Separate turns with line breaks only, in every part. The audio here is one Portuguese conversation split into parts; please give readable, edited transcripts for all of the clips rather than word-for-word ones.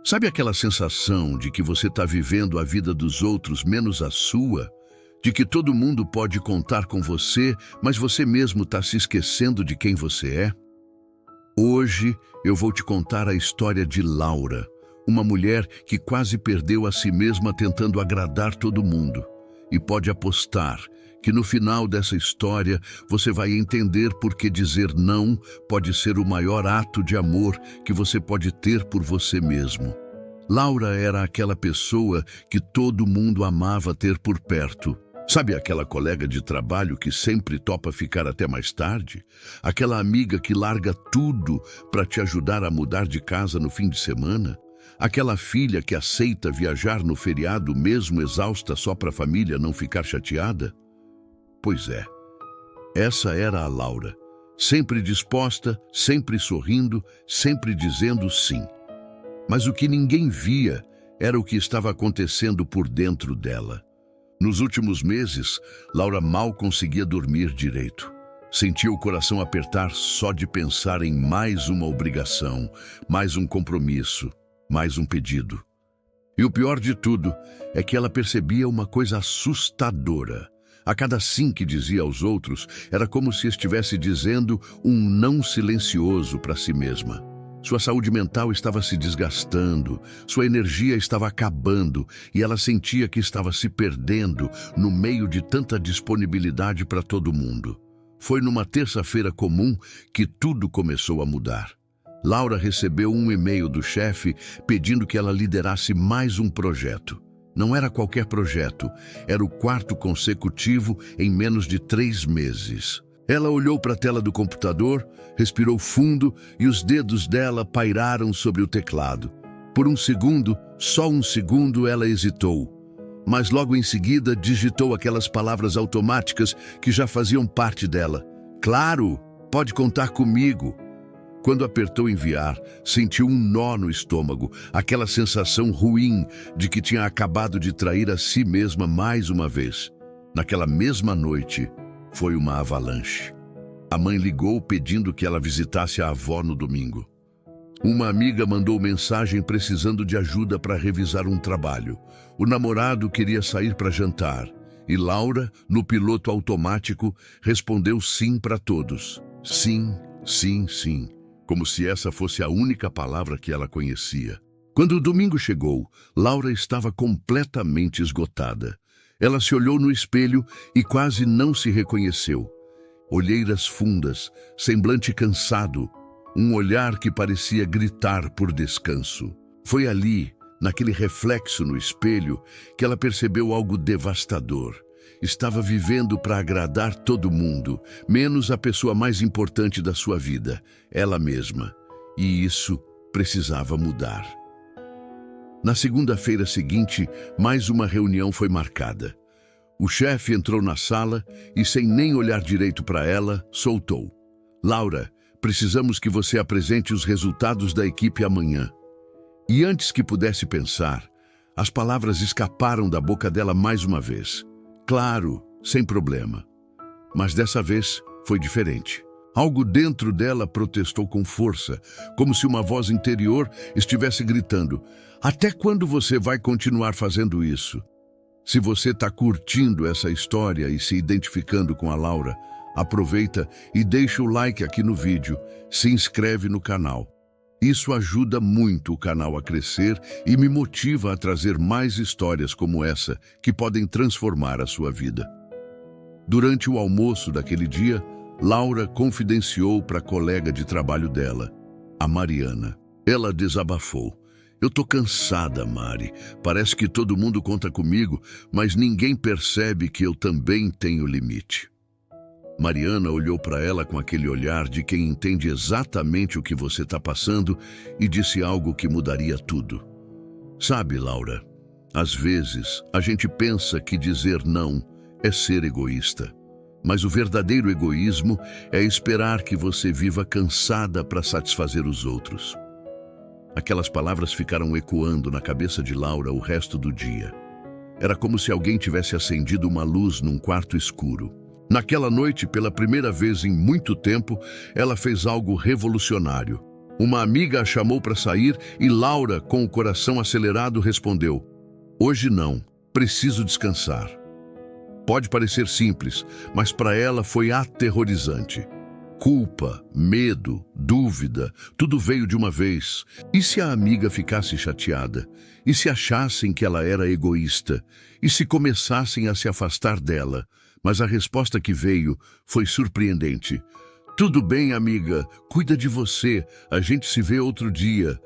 Sabe aquela sensação de que você está vivendo a vida dos outros menos a sua? De que todo mundo pode contar com você, mas você mesmo está se esquecendo de quem você é? Hoje eu vou te contar a história de Laura, uma mulher que quase perdeu a si mesma tentando agradar todo mundo. E pode apostar que no final dessa história você vai entender por que dizer não pode ser o maior ato de amor que você pode ter por você mesmo. Laura era aquela pessoa que todo mundo amava ter por perto. Sabe aquela colega de trabalho que sempre topa ficar até mais tarde? Aquela amiga que larga tudo para te ajudar a mudar de casa no fim de semana? Aquela filha que aceita viajar no feriado mesmo exausta só para a família não ficar chateada? Pois é, essa era a Laura, sempre disposta, sempre sorrindo, sempre dizendo sim. Mas o que ninguém via era o que estava acontecendo por dentro dela. Nos últimos meses, Laura mal conseguia dormir direito. Sentia o coração apertar só de pensar em mais uma obrigação, mais um compromisso, mais um pedido. E o pior de tudo é que ela percebia uma coisa assustadora. A cada sim que dizia aos outros, era como se estivesse dizendo um não silencioso para si mesma. Sua saúde mental estava se desgastando, sua energia estava acabando e ela sentia que estava se perdendo no meio de tanta disponibilidade para todo mundo. Foi numa terça-feira comum que tudo começou a mudar. Laura recebeu um e-mail do chefe pedindo que ela liderasse mais um projeto. Não era qualquer projeto, era o 4º consecutivo em menos de 3 meses. Ela olhou para a tela do computador, respirou fundo e os dedos dela pairaram sobre o teclado. Por um segundo, só um segundo, ela hesitou. Mas logo em seguida digitou aquelas palavras automáticas que já faziam parte dela. Claro, pode contar comigo. Quando apertou enviar, sentiu um nó no estômago, aquela sensação ruim de que tinha acabado de trair a si mesma mais uma vez. Naquela mesma noite, foi uma avalanche. A mãe ligou pedindo que ela visitasse a avó no domingo. Uma amiga mandou mensagem precisando de ajuda para revisar um trabalho. O namorado queria sair para jantar. E Laura, no piloto automático, respondeu sim para todos. Sim, sim, sim. Como se essa fosse a única palavra que ela conhecia. Quando o domingo chegou, Laura estava completamente esgotada. Ela se olhou no espelho e quase não se reconheceu. Olheiras fundas, semblante cansado, um olhar que parecia gritar por descanso. Foi ali, naquele reflexo no espelho, que ela percebeu algo devastador. Estava vivendo para agradar todo mundo, menos a pessoa mais importante da sua vida, ela mesma. E isso precisava mudar. Na segunda-feira seguinte, mais uma reunião foi marcada. O chefe entrou na sala e, sem nem olhar direito para ela, soltou. Laura, precisamos que você apresente os resultados da equipe amanhã. E antes que pudesse pensar, as palavras escaparam da boca dela mais uma vez. Claro, sem problema. Mas dessa vez foi diferente. Algo dentro dela protestou com força, como se uma voz interior estivesse gritando: até quando você vai continuar fazendo isso? Se você está curtindo essa história e se identificando com a Laura, aproveita e deixa o like aqui no vídeo, se inscreve no canal. Isso ajuda muito o canal a crescer e me motiva a trazer mais histórias como essa que podem transformar a sua vida. Durante o almoço daquele dia, Laura confidenciou para a colega de trabalho dela, a Mariana. Ela desabafou. Eu tô cansada, Mari. Parece que todo mundo conta comigo, mas ninguém percebe que eu também tenho limite. Mariana olhou para ela com aquele olhar de quem entende exatamente o que você está passando e disse algo que mudaria tudo. Sabe, Laura, às vezes a gente pensa que dizer não é ser egoísta. Mas o verdadeiro egoísmo é esperar que você viva cansada para satisfazer os outros. Aquelas palavras ficaram ecoando na cabeça de Laura o resto do dia. Era como se alguém tivesse acendido uma luz num quarto escuro. Naquela noite, pela primeira vez em muito tempo, ela fez algo revolucionário. Uma amiga a chamou para sair e Laura, com o coração acelerado, respondeu: "Hoje não, preciso descansar." Pode parecer simples, mas para ela foi aterrorizante. Culpa, medo, dúvida, tudo veio de uma vez. E se a amiga ficasse chateada? E se achassem que ela era egoísta? E se começassem a se afastar dela? Mas a resposta que veio foi surpreendente. "Tudo bem, amiga, cuida de você, a gente se vê outro dia."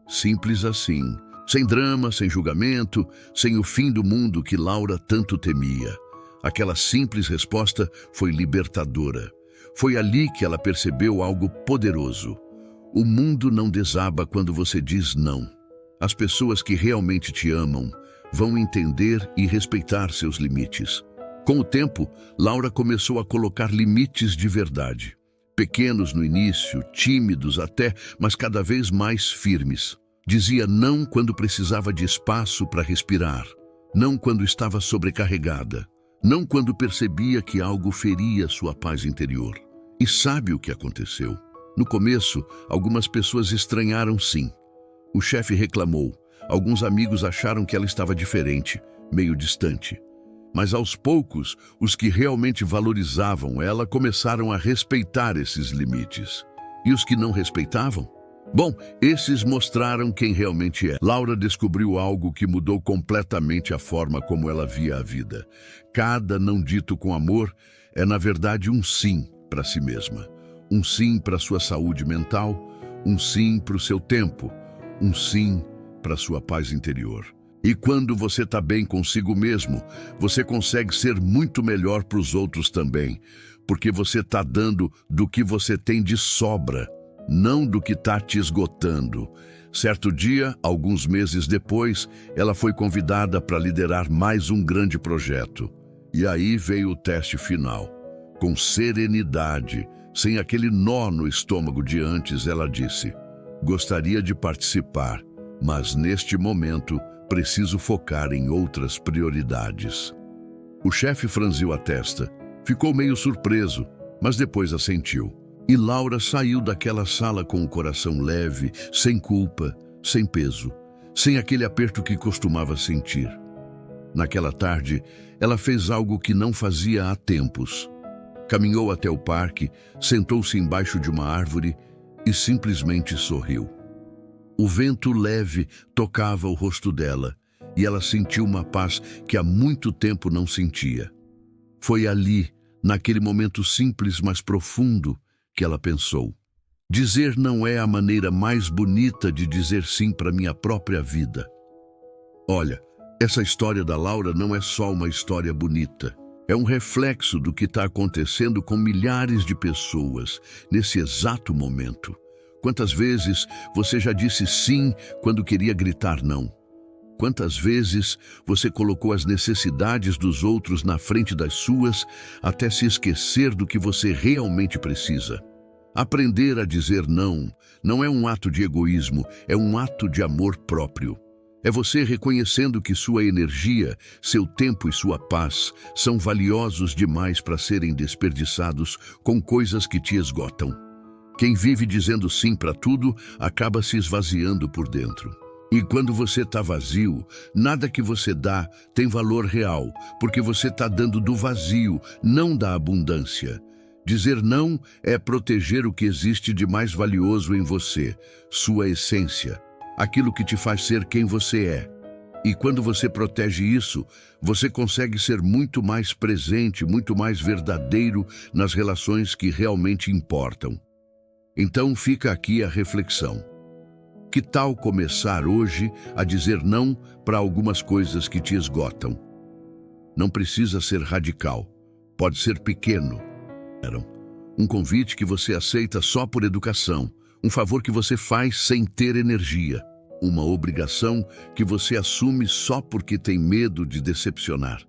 Simples assim, sem drama, sem julgamento, sem o fim do mundo que Laura tanto temia. Aquela simples resposta foi libertadora. Foi ali que ela percebeu algo poderoso. O mundo não desaba quando você diz não. As pessoas que realmente te amam vão entender e respeitar seus limites. Com o tempo, Laura começou a colocar limites de verdade. Pequenos no início, tímidos até, mas cada vez mais firmes. Dizia não quando precisava de espaço para respirar. Não quando estava sobrecarregada. Não quando percebia que algo feria sua paz interior. E sabe o que aconteceu? No começo, algumas pessoas estranharam sim. O chefe reclamou. Alguns amigos acharam que ela estava diferente, meio distante. Mas aos poucos, os que realmente valorizavam ela começaram a respeitar esses limites. E os que não respeitavam? Bom, esses mostraram quem realmente é. Laura descobriu algo que mudou completamente a forma como ela via a vida. Cada não dito com amor é, na verdade, um sim para si mesma. Um sim para sua saúde mental, um sim para o seu tempo, um sim para sua paz interior. E quando você está bem consigo mesmo, você consegue ser muito melhor para os outros também, porque você está dando do que você tem de sobra, não do que está te esgotando. Certo dia, alguns meses depois, ela foi convidada para liderar mais um grande projeto. E aí veio o teste final. Com serenidade, sem aquele nó no estômago de antes, ela disse: "Gostaria de participar, mas neste momento preciso focar em outras prioridades." O chefe franziu a testa, ficou meio surpreso, mas depois assentiu. E Laura saiu daquela sala com o coração leve, sem culpa, sem peso, sem aquele aperto que costumava sentir. Naquela tarde, ela fez algo que não fazia há tempos. Caminhou até o parque, sentou-se embaixo de uma árvore e simplesmente sorriu. O vento leve tocava o rosto dela e ela sentiu uma paz que há muito tempo não sentia. Foi ali, naquele momento simples mas profundo, que ela pensou: dizer não é a maneira mais bonita de dizer sim para minha própria vida. Olha, essa história da Laura não é só uma história bonita. É um reflexo do que está acontecendo com milhares de pessoas nesse exato momento. Quantas vezes você já disse sim quando queria gritar não? Quantas vezes você colocou as necessidades dos outros na frente das suas até se esquecer do que você realmente precisa? Aprender a dizer não não é um ato de egoísmo, é um ato de amor próprio. É você reconhecendo que sua energia, seu tempo e sua paz são valiosos demais para serem desperdiçados com coisas que te esgotam. Quem vive dizendo sim para tudo acaba se esvaziando por dentro. E quando você está vazio, nada que você dá tem valor real, porque você está dando do vazio, não da abundância. Dizer não é proteger o que existe de mais valioso em você, sua essência, aquilo que te faz ser quem você é. E quando você protege isso, você consegue ser muito mais presente, muito mais verdadeiro nas relações que realmente importam. Então fica aqui a reflexão. Que tal começar hoje a dizer não para algumas coisas que te esgotam? Não precisa ser radical, pode ser pequeno. Um convite que você aceita só por educação, um favor que você faz sem ter energia, uma obrigação que você assume só porque tem medo de decepcionar.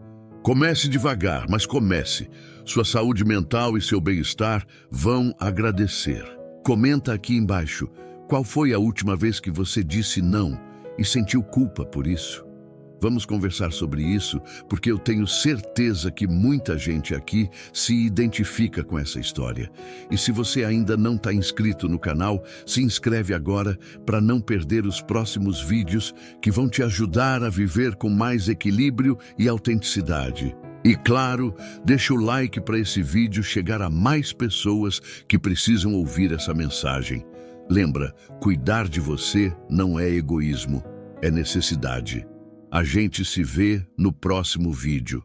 Comece devagar, mas comece. Sua saúde mental e seu bem-estar vão agradecer. Comenta aqui embaixo. Qual foi a última vez que você disse não e sentiu culpa por isso? Vamos conversar sobre isso, porque eu tenho certeza que muita gente aqui se identifica com essa história. E se você ainda não está inscrito no canal, se inscreve agora para não perder os próximos vídeos que vão te ajudar a viver com mais equilíbrio e autenticidade. E claro, deixa o like para esse vídeo chegar a mais pessoas que precisam ouvir essa mensagem. Lembra, cuidar de você não é egoísmo, é necessidade. A gente se vê no próximo vídeo.